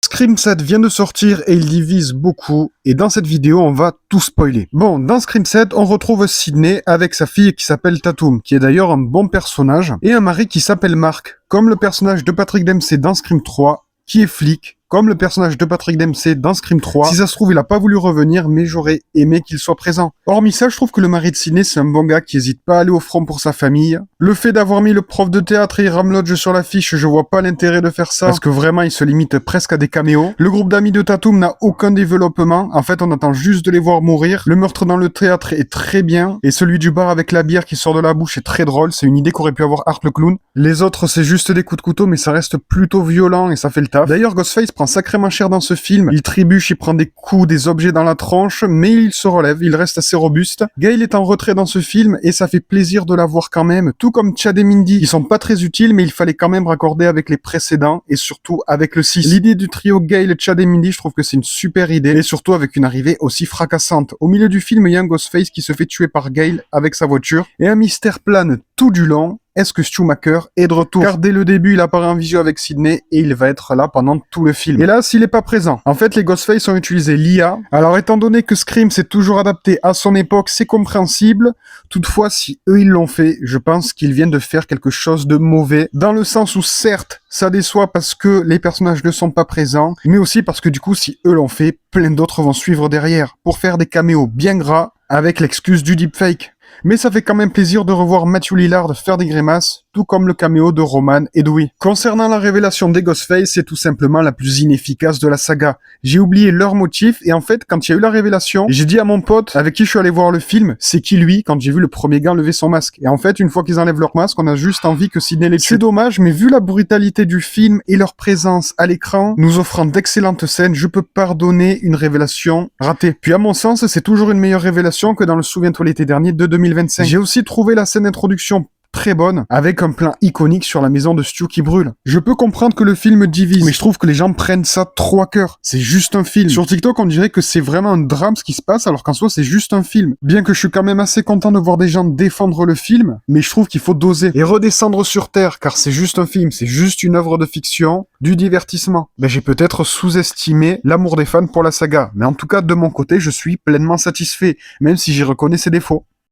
Scream 7 vient de sortir et il divise beaucoup, et dans cette vidéo on va tout spoiler. Bon, dans Scream 7, on retrouve Sidney avec sa fille qui s'appelle Tatum, qui est d'ailleurs un bon personnage, et un mari qui s'appelle Mark, comme le personnage de Patrick Dempsey dans Scream 3, qui est flic, comme le personnage de Patrick Dempsey dans Scream 3. Si ça se trouve, il a pas voulu revenir, mais j'aurais aimé qu'il soit présent. Hormis ça, je trouve que le mari de Sidney, c'est un bon gars qui hésite pas à aller au front pour sa famille. Le fait d'avoir mis le prof de théâtre et Hiram Lodge sur l'affiche, je vois pas l'intérêt de faire ça, parce que vraiment, il se limite presque à des caméos. Le groupe d'amis de Tatum n'a aucun développement. En fait, on attend juste de les voir mourir. Le meurtre dans le théâtre est très bien, et celui du bar avec la bière qui sort de la bouche est très drôle. C'est une idée qu'aurait pu avoir Art le clown. Les autres, c'est juste des coups de couteau, mais ça reste plutôt violent et ça fait le taf. D'ailleurs, Ghostface prend sacrément cher dans ce film. Il trébuche, il prend des coups, des objets dans la tronche, mais il se relève, il reste assez robuste. Gail est en retrait dans ce film et ça fait plaisir de la voir quand même, tout comme Chad et Mindy. Ils sont pas très utiles, mais il fallait quand même raccorder avec les précédents et surtout avec le 6. L'idée du trio Gail, Chad et Mindy, je trouve que c'est une super idée et surtout avec une arrivée aussi fracassante. Au milieu du film, il y a un Ghostface qui se fait tuer par Gail avec sa voiture et un mystère plane tout du long. Est-ce que Schumacher est de retour? Car dès le début, il apparaît en visio avec Sidney et il va être là pendant tout le film. Et là, s'il est pas présent. En fait, les Ghostface ont utilisé l'IA. Alors, étant donné que Scream s'est toujours adapté à son époque, c'est compréhensible. Toutefois, si eux, ils l'ont fait, je pense qu'ils viennent de faire quelque chose de mauvais. Dans le sens où, certes, ça déçoit parce que les personnages ne sont pas présents, mais aussi parce que du coup, si eux l'ont fait, plein d'autres vont suivre derrière pour faire des caméos bien gras avec l'excuse du deepfake. Mais ça fait quand même plaisir de revoir Matthew Lillard faire des grimaces, tout comme le caméo de Roman et Dewey. Concernant la révélation des Ghostface, c'est tout simplement la plus inefficace de la saga. J'ai oublié leur motif, et en fait, quand il y a eu la révélation, j'ai dit à mon pote, avec qui je suis allé voir le film, c'est qui lui, quand j'ai vu le premier gars lever son masque. Et en fait, une fois qu'ils enlèvent leur masque, on a juste envie que Sidney les tue. C'est dommage, mais vu la brutalité du film et leur présence à l'écran, nous offrant d'excellentes scènes, je peux pardonner une révélation ratée. Puis à mon sens, c'est toujours une meilleure révélation que dans le Souviens-toi l'été dernier de 2025. J'ai aussi trouvé la scène d'introduction très bonne, avec un plan iconique sur la maison de Stu qui brûle. Je peux comprendre que le film divise, mais je trouve que les gens prennent ça trop à cœur. C'est juste un film. Sur TikTok, on dirait que c'est vraiment un drame ce qui se passe, alors qu'en soi, c'est juste un film. Bien que je suis quand même assez content de voir des gens défendre le film, mais je trouve qu'il faut doser et redescendre sur Terre, car c'est juste un film, c'est juste une œuvre de fiction, du divertissement. Ben, j'ai peut-être sous-estimé l'amour des fans pour la saga, mais en tout cas, de mon côté, je suis pleinement satisfait, même si j'y reconnais ses défauts.